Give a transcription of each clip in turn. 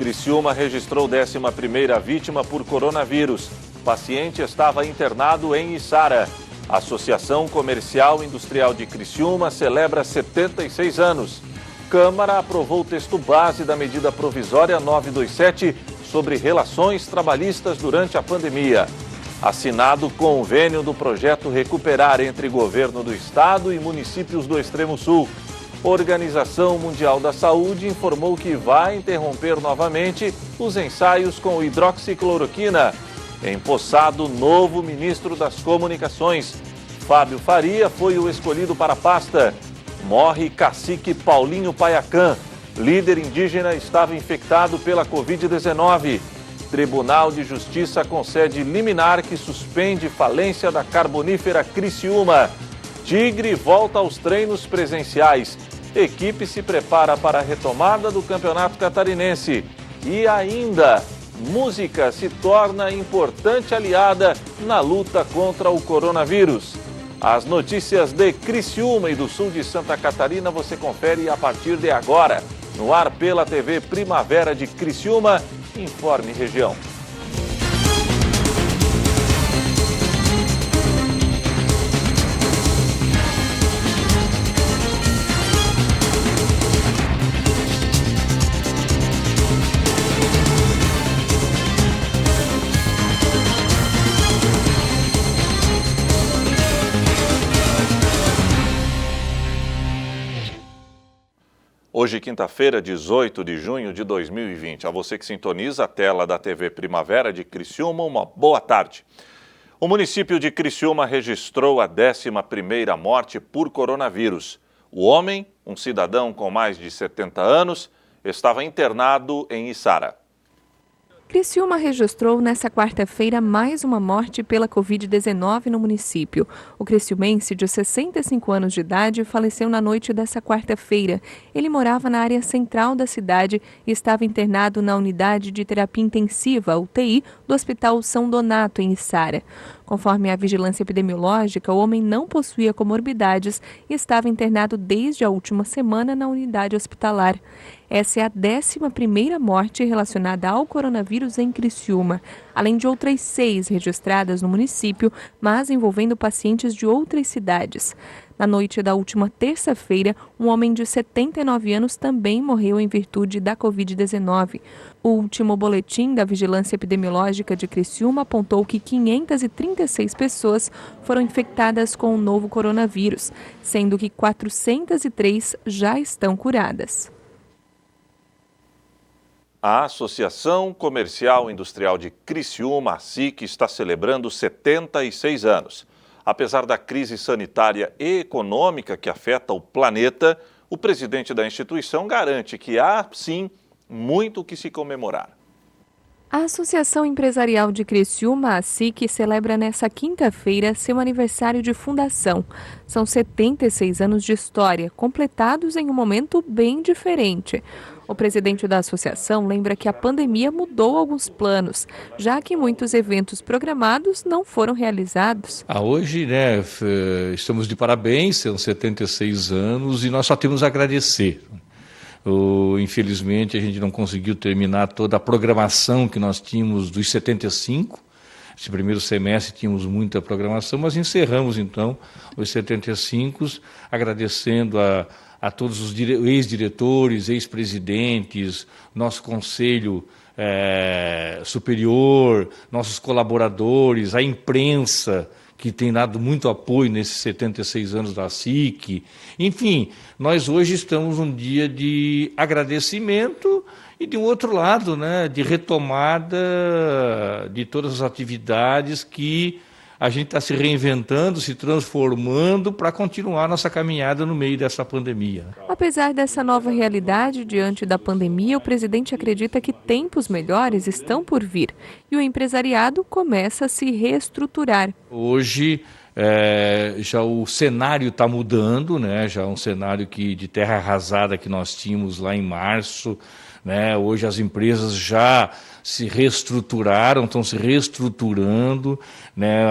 Criciúma registrou 11ª vítima por coronavírus. O paciente estava internado em Içara. A Associação Comercial Industrial de Criciúma celebra 76 anos. Câmara aprovou o texto base da medida provisória 927 sobre relações trabalhistas durante a pandemia. Assinado convênio do projeto Recuperar entre Governo do Estado e municípios do Extremo Sul. Organização Mundial da Saúde informou que vai interromper novamente os ensaios com hidroxicloroquina. Empossado novo ministro das Comunicações. Fábio Faria foi o escolhido para a pasta. Morre cacique Paulinho Paiacã. Líder indígena estava infectado pela Covid-19. Tribunal de Justiça concede liminar que suspende falência da carbonífera Criciúma. Tigre volta aos treinos presenciais. Equipe se prepara para a retomada do Campeonato Catarinense. E ainda, música se torna importante aliada na luta contra o coronavírus. As notícias de Criciúma e do sul de Santa Catarina você confere a partir de agora. No ar pela TV Primavera de Criciúma, Informe Região. Hoje, quinta-feira, 18 de junho de 2020. A você que sintoniza a tela da TV Primavera de Criciúma, uma boa tarde. O município de Criciúma registrou a 11ª morte por coronavírus. O homem, um cidadão com mais de 70 anos, estava internado em Içara. Criciúma registrou nesta quarta-feira mais uma morte pela Covid-19 no município. O criciumense de 65 anos de idade faleceu na noite dessa quarta-feira. Ele morava na área central da cidade e estava internado na unidade de terapia intensiva, UTI, do Hospital São Donato, em Içara. Conforme a vigilância epidemiológica, o homem não possuía comorbidades e estava internado desde a última semana na unidade hospitalar. Essa é a 11ª morte relacionada ao coronavírus em Criciúma, além de outras 6 registradas no município, mas envolvendo pacientes de outras cidades. Na noite da última terça-feira, um homem de 79 anos também morreu em virtude da Covid-19. O último boletim da Vigilância Epidemiológica de Criciúma apontou que 536 pessoas foram infectadas com o novo coronavírus, sendo que 403 já estão curadas. A Associação Comercial Industrial de Criciúma, ACIC, está celebrando 76 anos. Apesar da crise sanitária e econômica que afeta o planeta, o presidente da instituição garante que há, sim, muito o que se comemorar. A Associação Empresarial de Criciúma, ACIC, celebra nesta quinta-feira seu aniversário de fundação. São 76 anos de história, completados em um momento bem diferente. O presidente da associação lembra que a pandemia mudou alguns planos, já que muitos eventos programados não foram realizados. Hoje, estamos de parabéns, são 76 anos e nós só temos a agradecer. Infelizmente, a gente não conseguiu terminar toda a programação que nós tínhamos dos 75. Esse primeiro semestre tínhamos muita programação, mas encerramos, então, os 75, agradecendo a todos os ex-diretores, ex-presidentes, nosso conselho superior, nossos colaboradores, a imprensa, que tem dado muito apoio nesses 76 anos da ACIC. Enfim, nós hoje estamos num dia de agradecimento e, de um outro lado, de retomada de todas as atividades que a gente está se reinventando, se transformando para continuar nossa caminhada no meio dessa pandemia. Apesar dessa nova realidade diante da pandemia, o presidente acredita que tempos melhores estão por vir e o empresariado começa a se reestruturar. Hoje já o cenário está mudando, já é um cenário de terra arrasada que nós tínhamos lá em março. Hoje as empresas já se reestruturaram, estão se reestruturando,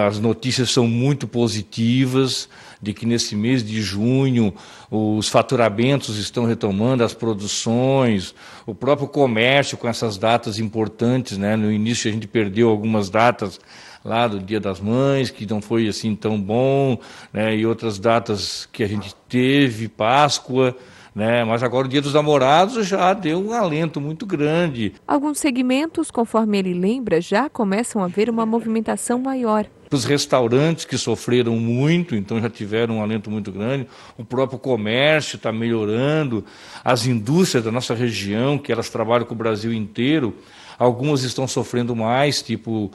as notícias são muito positivas, de que nesse mês de junho os faturamentos estão retomando, as produções, o próprio comércio com essas datas importantes, né? No início a gente perdeu algumas datas lá do Dia das Mães, que não foi assim tão bom, né? E outras datas que a gente teve, Páscoa, né? Mas agora o Dia dos Namorados já deu um alento muito grande. Alguns segmentos, conforme ele lembra, já começam a ver uma movimentação maior. Os restaurantes que sofreram muito, então já tiveram um alento muito grande, o próprio comércio está melhorando, as indústrias da nossa região, que elas trabalham com o Brasil inteiro, algumas estão sofrendo mais, tipo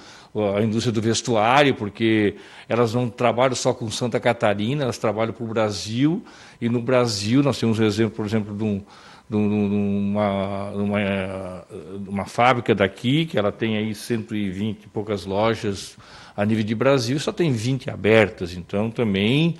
a indústria do vestuário, porque elas não trabalham só com Santa Catarina, elas trabalham para o Brasil, e no Brasil nós temos um exemplo, por exemplo, de uma fábrica daqui, que ela tem aí 120 e poucas lojas a nível de Brasil, só tem 20 abertas, então também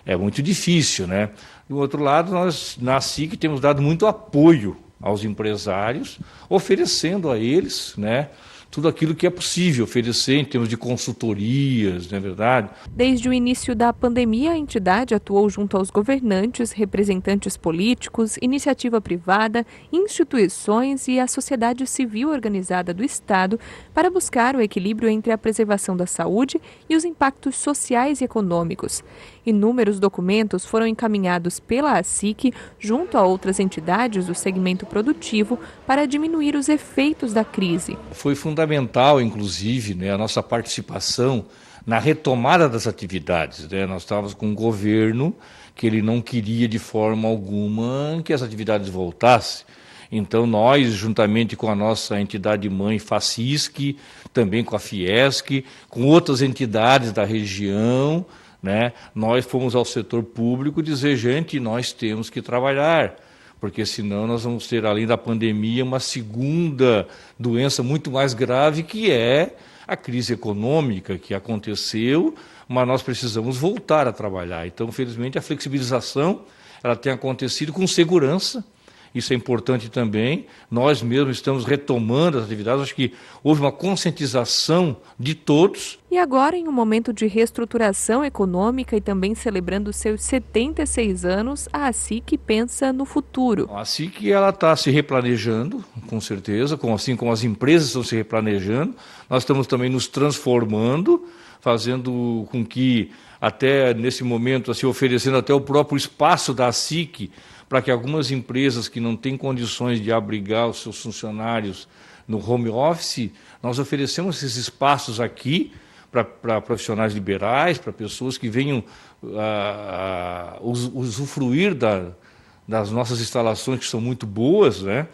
é muito difícil, né? Do outro lado, nós na SIC temos dado muito apoio aos empresários, oferecendo a eles, né, tudo aquilo que é possível oferecer em termos de consultorias, não é verdade? Desde o início da pandemia, a entidade atuou junto aos governantes, representantes políticos, iniciativa privada, instituições e a sociedade civil organizada do Estado para buscar o equilíbrio entre a preservação da saúde e os impactos sociais e econômicos. Inúmeros documentos foram encaminhados pela ASIC junto a outras entidades do segmento produtivo para diminuir os efeitos da crise. Foi fundamental, inclusive, né, a nossa participação na retomada das atividades, né? Nós estávamos com um governo que ele não queria de forma alguma que as atividades voltassem. Então nós, juntamente com a nossa entidade mãe FACISC, também com a Fiesc, com outras entidades da região, né, nós fomos ao setor público dizer, gente, nós temos que trabalhar, porque senão nós vamos ter, além da pandemia, uma segunda doença muito mais grave, que é a crise econômica que aconteceu, mas nós precisamos voltar a trabalhar. Então, felizmente, a flexibilização ela tem acontecido com segurança. Isso é importante também. Nós mesmos estamos retomando as atividades. Acho que houve uma conscientização de todos. E agora, em um momento de reestruturação econômica e também celebrando seus 76 anos, a ASIC pensa no futuro. A ASIC está se replanejando, com certeza, assim como as empresas estão se replanejando. Nós estamos também nos transformando, fazendo com que, até nesse momento, assim, oferecendo até o próprio espaço da ASIC, para que algumas empresas que não têm condições de abrigar os seus funcionários no home office, nós oferecemos esses espaços aqui para profissionais liberais, para pessoas que venham usufruir das nossas instalações, que são muito boas, né?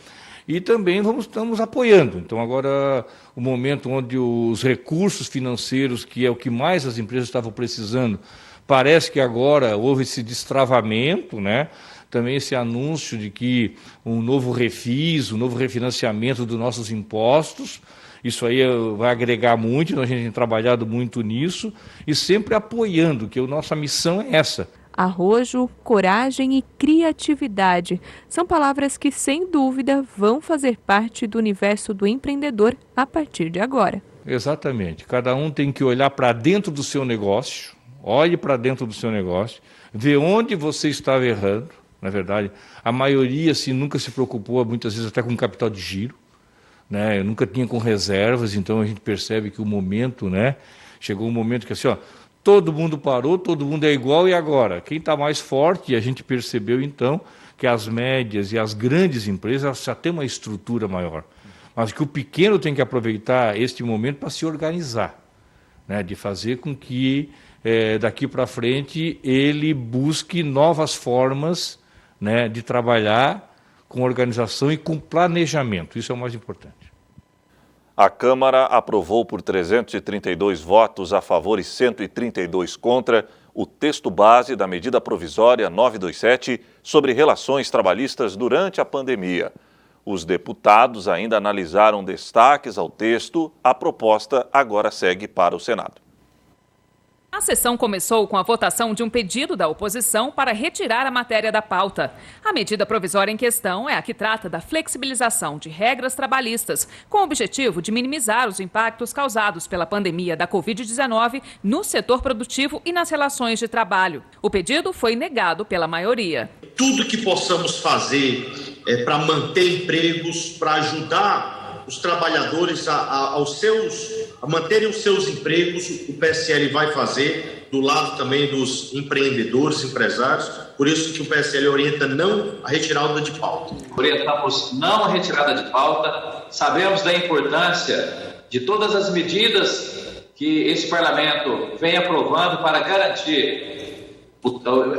E também estamos apoiando. Então, agora, o momento onde os recursos financeiros, que é o que mais as empresas estavam precisando, parece que agora houve esse destravamento, né? Também esse anúncio de que um novo refis, um novo refinanciamento dos nossos impostos, isso aí vai agregar muito, a gente tem trabalhado muito nisso e sempre apoiando, que a nossa missão é essa. Arrojo, coragem e criatividade são palavras que, sem dúvida, vão fazer parte do universo do empreendedor a partir de agora. Exatamente. Cada um tem que olhar para dentro do seu negócio, olhe para dentro do seu negócio, ver onde você estava errando. Na verdade, a maioria nunca se preocupou, muitas vezes até com capital de giro, né? Eu nunca tinha com reservas, então a gente percebe que o momento, né? Chegou um momento que assim, ó, todo mundo parou, todo mundo é igual, e agora? Quem está mais forte? E a gente percebeu então que as médias e as grandes empresas já têm uma estrutura maior, mas que o pequeno tem que aproveitar este momento para se organizar, né? De fazer com que daqui para frente ele busque novas formas, né, de trabalhar com organização e com planejamento. Isso é o mais importante. A Câmara aprovou por 332 votos a favor e 132 contra o texto base da medida provisória 927 sobre relações trabalhistas durante a pandemia. Os deputados ainda analisaram destaques ao texto. A proposta agora segue para o Senado. A sessão começou com a votação de um pedido da oposição para retirar a matéria da pauta. A medida provisória em questão é a que trata da flexibilização de regras trabalhistas, com o objetivo de minimizar os impactos causados pela pandemia da Covid-19 no setor produtivo e nas relações de trabalho. O pedido foi negado pela maioria. Tudo que possamos fazer para manter empregos, para ajudar os trabalhadores a manterem os seus empregos, o PSL vai fazer, do lado também dos empreendedores, empresários. Por isso que o PSL orienta não a retirada de pauta. Orientamos não a retirada de pauta, sabemos da importância de todas as medidas que esse parlamento vem aprovando para garantir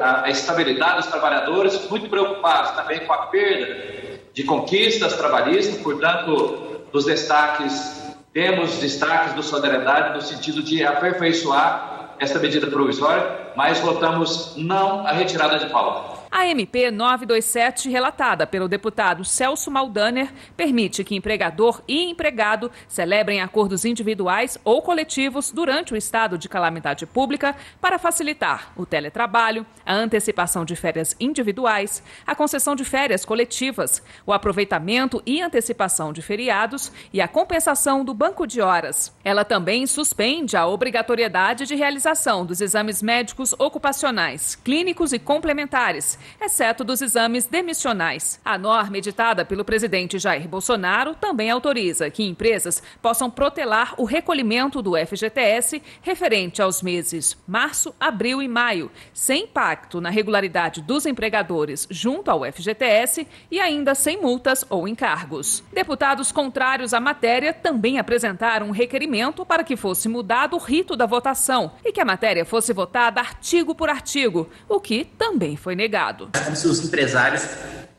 a estabilidade dos trabalhadores, muito preocupados também com a perda de conquistas trabalhistas, portanto, dos destaques, temos destaques do Solidariedade no sentido de aperfeiçoar esta medida provisória, mas votamos não a retirada de pauta. A MP 927, relatada pelo deputado Celso Maldaner, permite que empregador e empregado celebrem acordos individuais ou coletivos durante o estado de calamidade pública para facilitar o teletrabalho, a antecipação de férias individuais, a concessão de férias coletivas, o aproveitamento e antecipação de feriados e a compensação do banco de horas. Ela também suspende a obrigatoriedade de realização dos exames médicos ocupacionais, clínicos e complementares, exceto dos exames demissionais. A norma editada pelo presidente Jair Bolsonaro também autoriza que empresas possam protelar o recolhimento do FGTS referente aos meses março, abril e maio, sem impacto na regularidade dos empregadores junto ao FGTS e ainda sem multas ou encargos. Deputados contrários à matéria também apresentaram um requerimento para que fosse mudado o rito da votação e que a matéria fosse votada artigo por artigo, o que também foi negado. Como se os empresários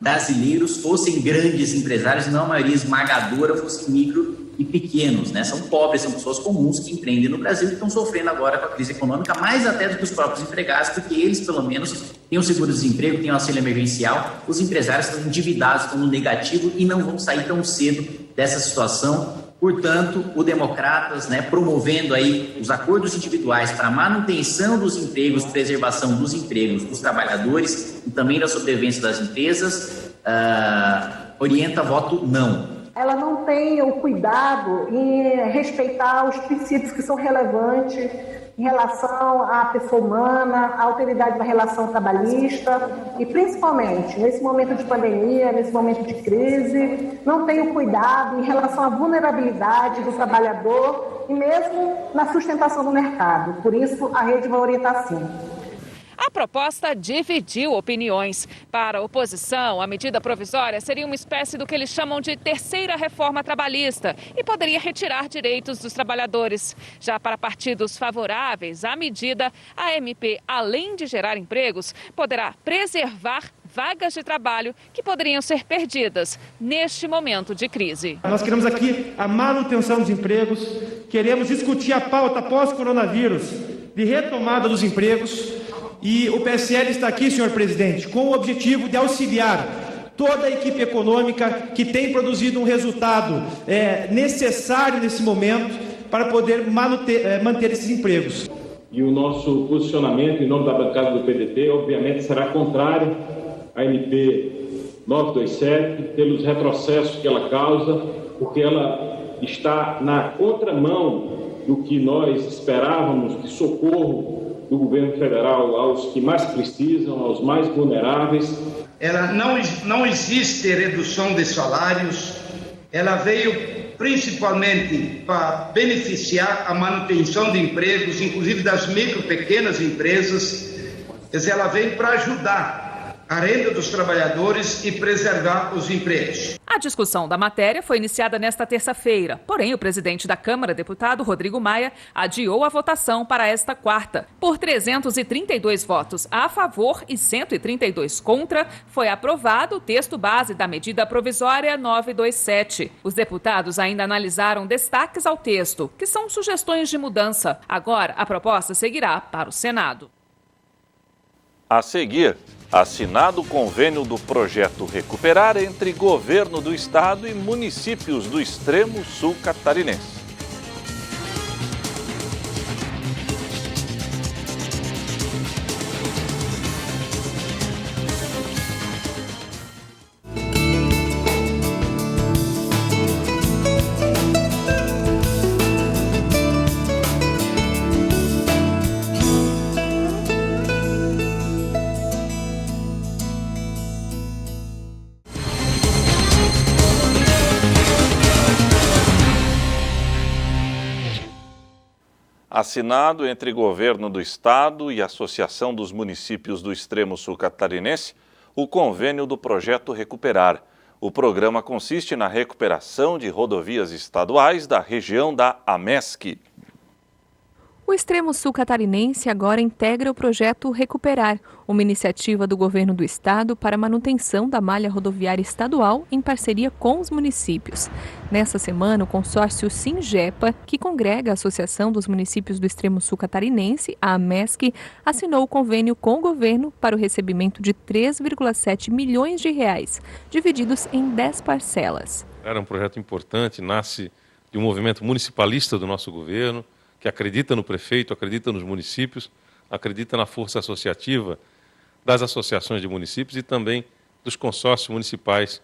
brasileiros fossem grandes empresários e não a maioria esmagadora fossem micro e pequenos, né? São pobres, são pessoas comuns que empreendem no Brasil e estão sofrendo agora com a crise econômica, mais até do que os próprios empregados, porque eles, pelo menos, têm o seguro-desemprego, têm o auxílio emergencial. Os empresários estão endividados, estão no negativo e não vão sair tão cedo dessa situação. Portanto, o Democratas, promovendo aí os acordos individuais para a manutenção dos empregos, preservação dos empregos dos trabalhadores e também da sobrevivência das empresas, orienta voto não. Ela não tem o cuidado em respeitar os princípios que são relevantes em relação à pessoa humana, à alteridade da relação trabalhista e, principalmente, nesse momento de pandemia, nesse momento de crise, não tem o cuidado em relação à vulnerabilidade do trabalhador e mesmo na sustentação do mercado. Por isso, a rede vai orientar sim. A proposta dividiu opiniões. Para a oposição, a medida provisória seria uma espécie do que eles chamam de terceira reforma trabalhista e poderia retirar direitos dos trabalhadores. Já para partidos favoráveis à medida, a MP, além de gerar empregos, poderá preservar vagas de trabalho que poderiam ser perdidas neste momento de crise. Nós queremos aqui a manutenção dos empregos, queremos discutir a pauta pós-coronavírus de retomada dos empregos. E o PSL está aqui, senhor presidente, com o objetivo de auxiliar toda a equipe econômica que tem produzido um resultado necessário nesse momento para poder manter esses empregos. E o nosso posicionamento em nome da bancada do PDT, obviamente, será contrário à MP 927, pelos retrocessos que ela causa, porque ela está na contramão do que nós esperávamos de socorro do governo federal aos que mais precisam, aos mais vulneráveis. Ela não existe redução de salários, ela veio principalmente para beneficiar a manutenção de empregos, inclusive das micro e pequenas empresas, quer dizer, ela veio para ajudar a renda dos trabalhadores e preservar os empregos. A discussão da matéria foi iniciada nesta terça-feira, porém o presidente da Câmara, deputado Rodrigo Maia, adiou a votação para esta quarta. Por 332 votos a favor e 132 contra, foi aprovado o texto base da medida provisória 927. Os deputados ainda analisaram destaques ao texto, que são sugestões de mudança. Agora, a proposta seguirá para o Senado. A seguir, assinado o convênio do projeto Recuperar entre governo do estado e municípios do extremo sul catarinense. Assinado entre Governo do Estado e Associação dos Municípios do Extremo Sul Catarinense, o convênio do projeto Recuperar. O programa consiste na recuperação de rodovias estaduais da região da AMESC. O Extremo Sul Catarinense agora integra o projeto Recuperar, uma iniciativa do Governo do Estado para a manutenção da malha rodoviária estadual em parceria com os municípios. Nessa semana, o consórcio Singepa, que congrega a Associação dos Municípios do Extremo Sul Catarinense, a AMESC, assinou o convênio com o governo para o recebimento de 3,7 milhões de reais, divididos em 10 parcelas. Era um projeto importante, nasce de um movimento municipalista do nosso governo, que acredita no prefeito, acredita nos municípios, acredita na força associativa das associações de municípios e também dos consórcios municipais,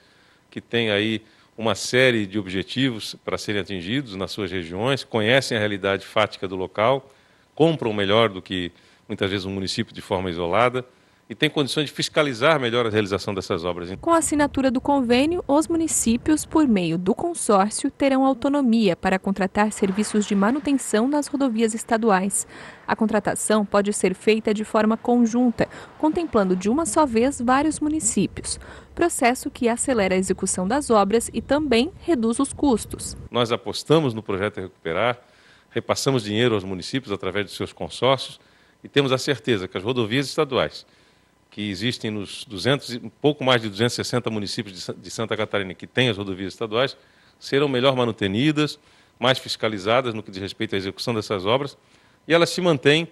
que têm aí uma série de objetivos para serem atingidos nas suas regiões, conhecem a realidade fática do local, compram melhor do que muitas vezes um município de forma isolada, e tem condições de fiscalizar melhor a realização dessas obras. Com a assinatura do convênio, os municípios, por meio do consórcio, terão autonomia para contratar serviços de manutenção nas rodovias estaduais. A contratação pode ser feita de forma conjunta, contemplando de uma só vez vários municípios, processo que acelera a execução das obras e também reduz os custos. Nós apostamos no projeto Recuperar, repassamos dinheiro aos municípios através de seus consórcios e temos a certeza que as rodovias estaduais, que existem nos pouco mais de 260 municípios de Santa Catarina que têm as rodovias estaduais, serão melhor manutenidas, mais fiscalizadas no que diz respeito à execução dessas obras, e elas se mantêm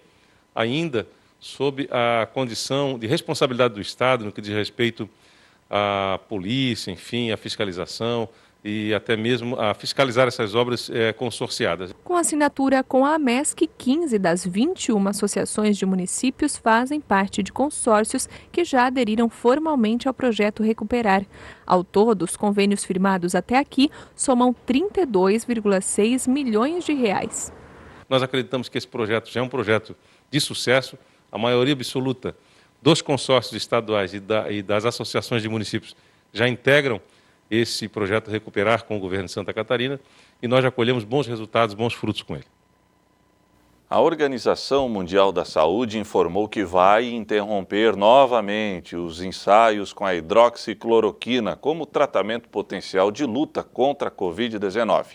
ainda sob a condição de responsabilidade do Estado no que diz respeito à polícia, enfim, à fiscalização e até mesmo a fiscalizar essas obras consorciadas. Com assinatura com a AMESC, 15 das 21 associações de municípios fazem parte de consórcios que já aderiram formalmente ao projeto Recuperar. Ao todo, os convênios firmados até aqui somam 32,6 milhões de reais. Nós acreditamos que esse projeto já é um projeto de sucesso. A maioria absoluta dos consórcios estaduais e das associações de municípios já integram esse projeto Recuperar com o governo de Santa Catarina e nós já colhemos bons resultados, bons frutos com ele. A Organização Mundial da Saúde informou que vai interromper novamente os ensaios com a hidroxicloroquina como tratamento potencial de luta contra a Covid-19.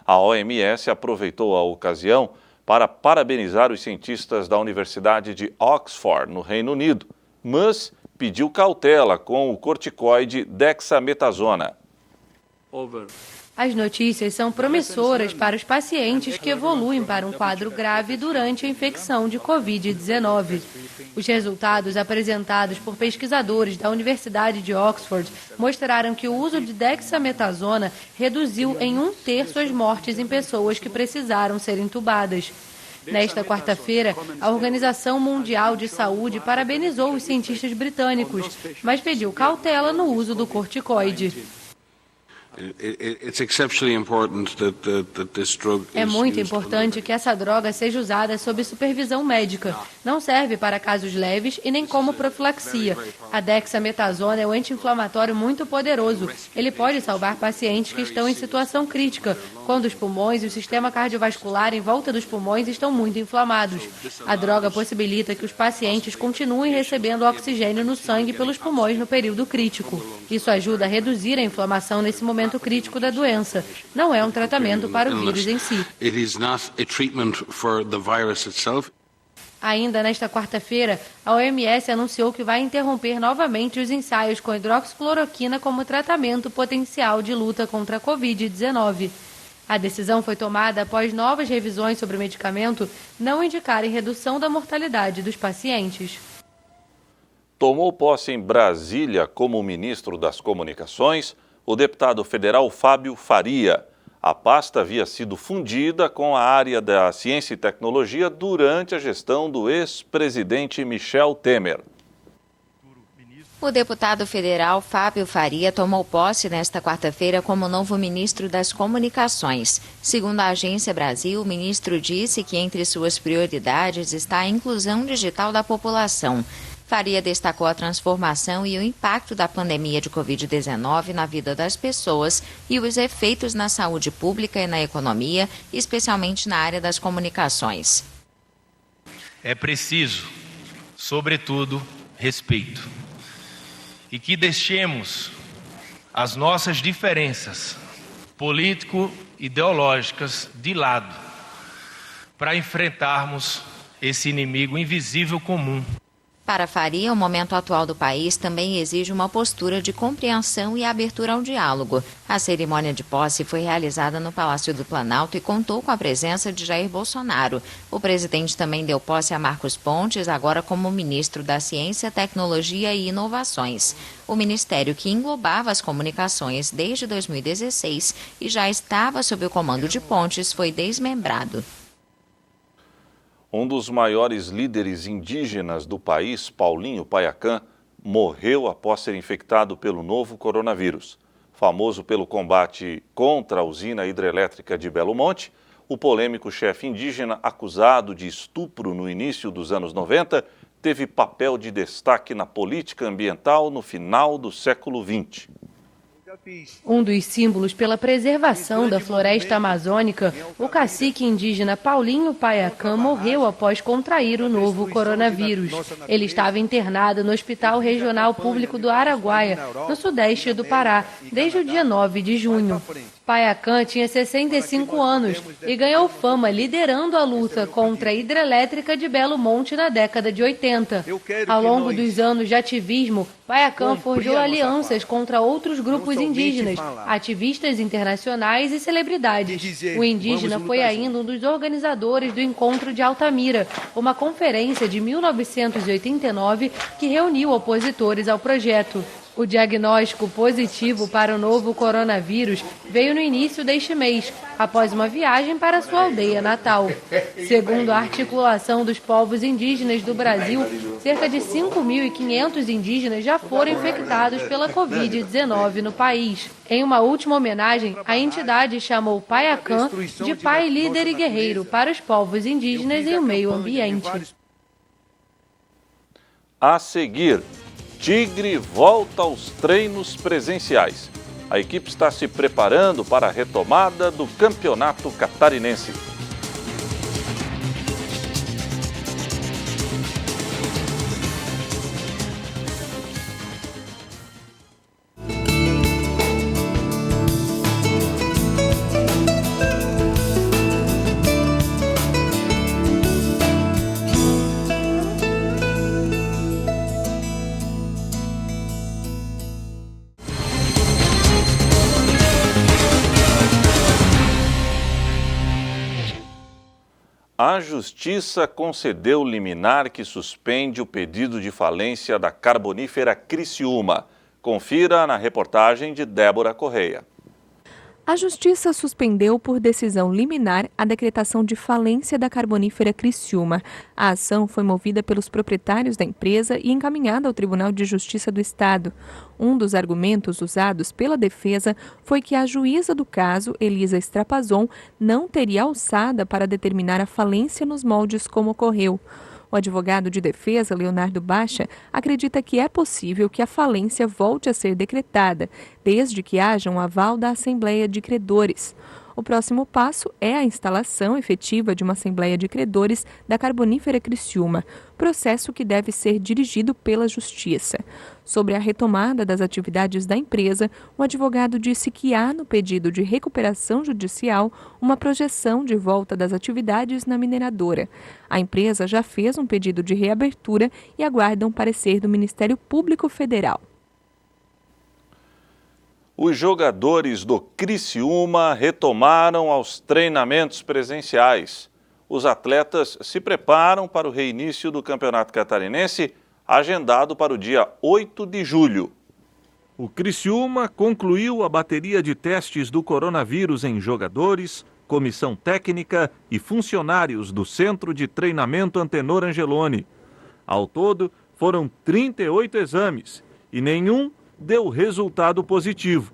A OMS aproveitou a ocasião para parabenizar os cientistas da Universidade de Oxford, no Reino Unido, mas pediu cautela com o corticoide dexametasona. As notícias são promissoras para os pacientes que evoluem para um quadro grave durante a infecção de Covid-19. Os resultados apresentados por pesquisadores da Universidade de Oxford mostraram que o uso de dexametasona reduziu em 1/3 as mortes em pessoas que precisaram ser entubadas. Nesta quarta-feira, a Organização Mundial de Saúde parabenizou os cientistas britânicos, mas pediu cautela no uso do corticoide. É muito importante que essa droga seja usada sob supervisão médica. Não serve para casos leves e nem como profilaxia. A dexametasona é um anti-inflamatório muito poderoso. Ele pode salvar pacientes que estão em situação crítica, quando os pulmões e o sistema cardiovascular em volta dos pulmões estão muito inflamados. A droga possibilita que os pacientes continuem recebendo oxigênio no sangue pelos pulmões no período crítico. Isso ajuda a reduzir a inflamação nesse momento crítico da doença. Não é um tratamento para o vírus em si. Ainda nesta quarta-feira, a OMS anunciou que vai interromper novamente os ensaios com hidroxicloroquina como tratamento potencial de luta contra a Covid-19. A decisão foi tomada após novas revisões sobre o medicamento não indicarem redução da mortalidade dos pacientes. Tomou posse em Brasília como ministro das Comunicações o deputado federal Fábio Faria. A pasta havia sido fundida com a área da ciência e tecnologia durante a gestão do ex-presidente Michel Temer. O deputado federal Fábio Faria tomou posse nesta quarta-feira como novo ministro das Comunicações. Segundo a Agência Brasil, o ministro disse que entre suas prioridades está a inclusão digital da população. Faria destacou a transformação e o impacto da pandemia de Covid-19 na vida das pessoas e os efeitos na saúde pública e na economia, especialmente na área das comunicações. É preciso, sobretudo, respeito. E que deixemos as nossas diferenças político-ideológicas de lado para enfrentarmos esse inimigo invisível comum. Para Faria, o momento atual do país também exige uma postura de compreensão e abertura ao diálogo. A cerimônia de posse foi realizada no Palácio do Planalto e contou com a presença de Jair Bolsonaro. O presidente também deu posse a Marcos Pontes, agora como ministro da Ciência, Tecnologia e Inovações. O ministério, que englobava as comunicações desde 2016 e já estava sob o comando de Pontes, foi desmembrado. Um dos maiores líderes indígenas do país, Paulinho Paiacã, morreu após ser infectado pelo novo coronavírus. Famoso pelo combate contra a usina hidrelétrica de Belo Monte, o polêmico chefe indígena, acusado de estupro no início dos anos 90, teve papel de destaque na política ambiental no final do século XX. Um dos símbolos pela preservação da floresta amazônica, o cacique indígena Paulinho Paiacã morreu após contrair o novo coronavírus. Ele estava internado no Hospital Regional Público do Araguaia, no sudeste do Pará, desde o dia 9 de junho. Paiacã tinha 65 anos e ganhou fama liderando a luta contra a hidrelétrica de Belo Monte na década de 80. Ao longo dos anos de ativismo, Paiacã forjou alianças contra outros grupos indígenas, ativistas internacionais e celebridades. O indígena foi ainda um dos organizadores do Encontro de Altamira, uma conferência de 1989 que reuniu opositores ao projeto. O diagnóstico positivo para o novo coronavírus veio no início deste mês, após uma viagem para sua aldeia natal. Segundo a Articulação dos Povos Indígenas do Brasil, cerca de 5.500 indígenas já foram infectados pela Covid-19 no país. Em uma última homenagem, a entidade chamou Paiacã de pai, líder e guerreiro para os povos indígenas e o meio ambiente. A seguir, Tigre volta aos treinos presenciais. A equipe está se preparando para a retomada do Campeonato Catarinense. A Justiça concedeu liminar que suspende o pedido de falência da carbonífera Criciúma. Confira na reportagem de Débora Correia. A Justiça suspendeu por decisão liminar a decretação de falência da carbonífera Criciúma. A ação foi movida pelos proprietários da empresa e encaminhada ao Tribunal de Justiça do Estado. Um dos argumentos usados pela defesa foi que a juíza do caso, Elisa Strapazon, não teria alçada para determinar a falência nos moldes como ocorreu. O advogado de defesa, Leonardo Baixa, acredita que é possível que a falência volte a ser decretada, desde que haja um aval da Assembleia de Credores. O próximo passo é a instalação efetiva de uma Assembleia de Credores da carbonífera Criciúma, processo que deve ser dirigido pela Justiça. Sobre a retomada das atividades da empresa, o advogado disse que há no pedido de recuperação judicial uma projeção de volta das atividades na mineradora. A empresa já fez um pedido de reabertura e aguarda um parecer do Ministério Público Federal. Os jogadores do Criciúma retomaram aos treinamentos presenciais. Os atletas se preparam para o reinício do Campeonato Catarinense, agendado para o dia 8 de julho. O Criciúma concluiu a bateria de testes do coronavírus em jogadores, comissão técnica e funcionários do Centro de Treinamento Antenor Angeloni. Ao todo, foram 38 exames e nenhum deu resultado positivo.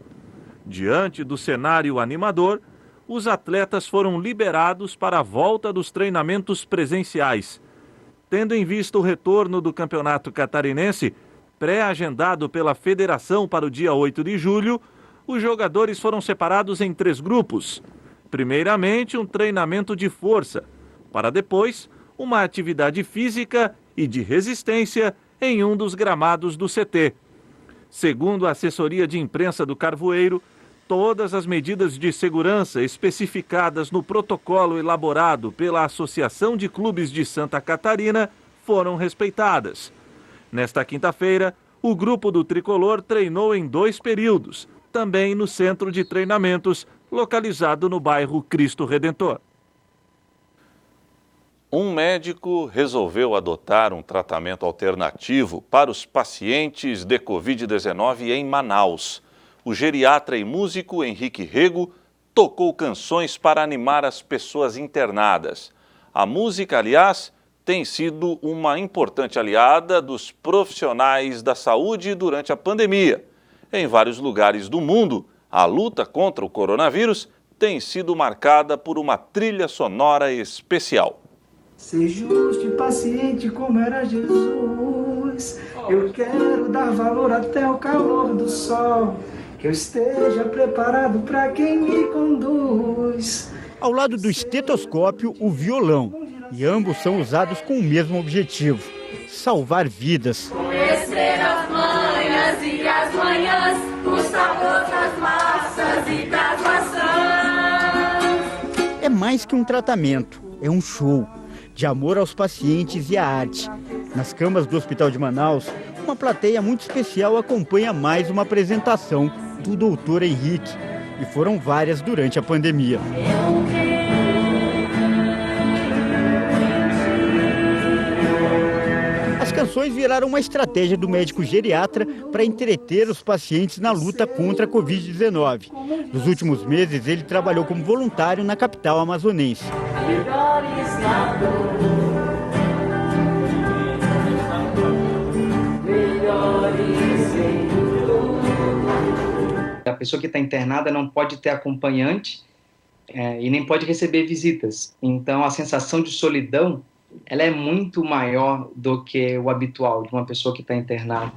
Diante do cenário animador, os atletas foram liberados para a volta dos treinamentos presenciais. Tendo em vista o retorno do Campeonato Catarinense, pré-agendado pela Federação para o dia 8 de julho, os jogadores foram separados em 3 grupos. Primeiramente, um treinamento de força, para depois, uma atividade física e de resistência em um dos gramados do CT. Segundo a assessoria de imprensa do Carvoeiro, todas as medidas de segurança especificadas no protocolo elaborado pela Associação de Clubes de Santa Catarina foram respeitadas. Nesta quinta-feira, o grupo do Tricolor treinou em 2 períodos, também no centro de treinamentos, localizado no bairro Cristo Redentor. Um médico resolveu adotar um tratamento alternativo para os pacientes de Covid-19 em Manaus. O geriatra e músico Henrique Rego tocou canções para animar as pessoas internadas. A música, aliás, tem sido uma importante aliada dos profissionais da saúde durante a pandemia. Em vários lugares do mundo, a luta contra o coronavírus tem sido marcada por uma trilha sonora especial. Ser justo e paciente como era Jesus. Eu quero dar valor até o calor do sol. Que eu esteja preparado para quem me conduz. Ao lado do estetoscópio, o violão. E ambos são usados com o mesmo objetivo: salvar vidas. Conhecer as manhas e as manhãs, o sabor das massas e das maçãs. É mais que um tratamento, é um show de amor aos pacientes e à arte. Nas camas do Hospital de Manaus, uma plateia muito especial acompanha mais uma apresentação do Dr. Henrique. E foram várias durante a pandemia. As canções viraram uma estratégia do médico geriatra para entreter os pacientes na luta contra a Covid-19. Nos últimos meses, ele trabalhou como voluntário na capital amazonense. A pessoa que está internada não pode ter acompanhante e nem pode receber visitas. Então, a sensação de solidão ela é muito maior do que o habitual de uma pessoa que está internada.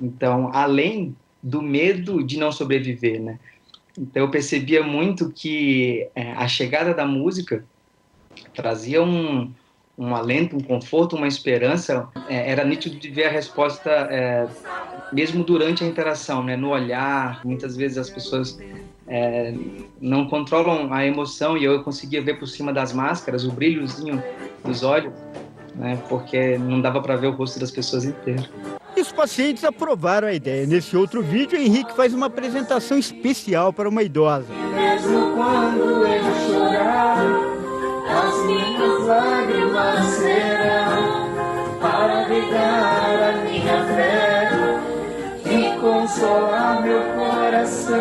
Então, além do medo de não sobreviver, né? Então, eu percebia muito que a chegada da música trazia um alento, um conforto, uma esperança. Era nítido de ver a resposta mesmo durante a interação, né? No olhar. Muitas vezes as pessoas não controlam a emoção e eu conseguia ver por cima das máscaras o brilhozinho dos olhos, né? Porque não dava para ver o rosto das pessoas inteiras. E os pacientes aprovaram a ideia. Nesse outro vídeo, Henrique faz uma apresentação especial para uma idosa. Mesmo quando eu chorar, as minhas lágrimas serão para abrigar a minha fé e consolar meu coração.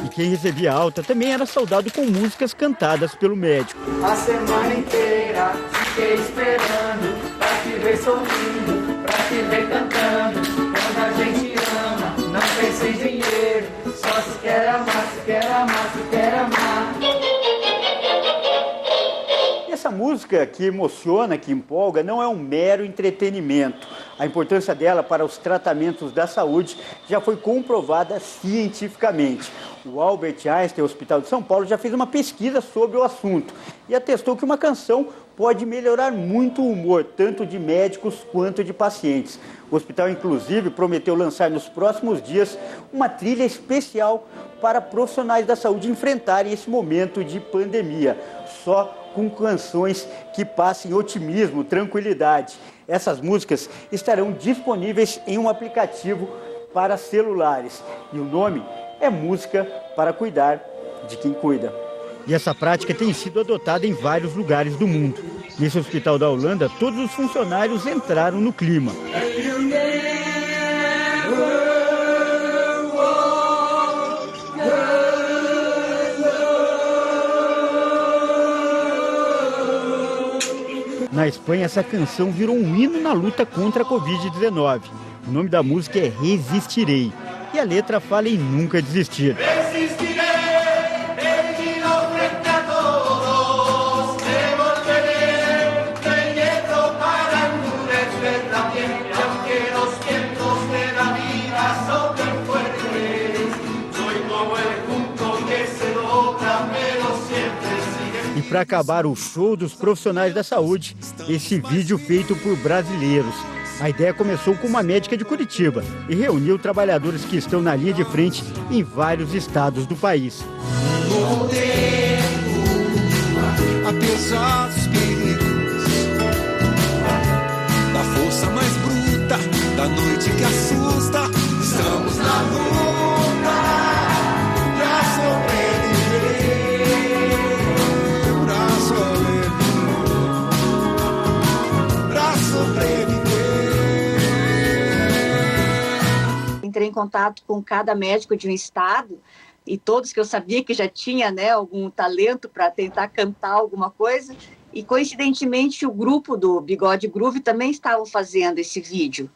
E quem recebia alta também era saudado com músicas cantadas pelo médico. A semana inteira fiquei esperando pra te ver sorrindo, pra te ver cantando. Quando a gente ama, não pensa em dinheiro, só se quer amar, se quer amar, se quer amar. Essa música que emociona, que empolga, não é um mero entretenimento. A importância dela para os tratamentos da saúde já foi comprovada cientificamente. O Albert Einstein Hospital de São Paulo já fez uma pesquisa sobre o assunto e atestou que uma canção pode melhorar muito o humor, tanto de médicos quanto de pacientes. O hospital, inclusive, prometeu lançar nos próximos dias uma trilha especial para profissionais da saúde enfrentarem esse momento de pandemia, só com canções que passem otimismo, tranquilidade. Essas músicas estarão disponíveis em um aplicativo para celulares e o nome é Música para Cuidar de Quem Cuida. E essa prática tem sido adotada em vários lugares do mundo. Nesse hospital da Holanda, todos os funcionários entraram no clima. Na Espanha, essa canção virou um hino na luta contra a Covid-19. O nome da música é Resistirei. E a letra fala em nunca desistir. E para acabar o show dos profissionais da saúde, esse vídeo feito por brasileiros. A ideia começou com uma médica de Curitiba e reuniu trabalhadores que estão na linha de frente em vários estados do país. No tempo, apesar dos perigos, da força mais bruta, da noite que assusta, estamos na luta pra sobreviver, pra sobreviver. Entrei em contato com cada médico de um estado e todos que eu sabia que já tinha, né, algum talento para tentar cantar alguma coisa, e coincidentemente o grupo do Bigode Groove também estavam fazendo esse vídeo.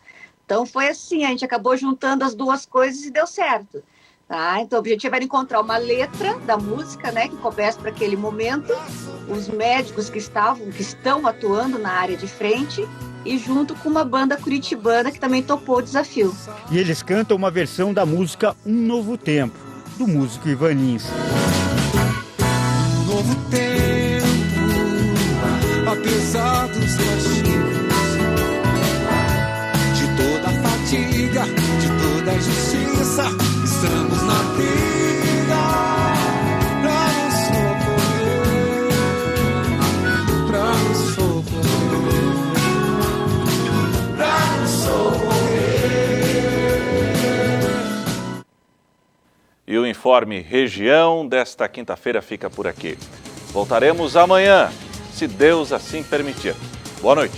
Então foi assim, a gente acabou juntando as duas coisas e deu certo. Tá? Então o objetivo era encontrar uma letra da música, né, que coubesse para aquele momento, os médicos que estão atuando na área de frente, e junto com uma banda curitibana que também topou o desafio. E eles cantam uma versão da música Um Novo Tempo, do músico Ivan Lins. Um novo tempo, apesar dos castigos, de toda a fatiga, de toda a injustiça, estamos na briga pra nos socorrer, pra nos socorrer. E o Informe Região desta quinta-feira fica por aqui. Voltaremos amanhã, se Deus assim permitir. Boa noite.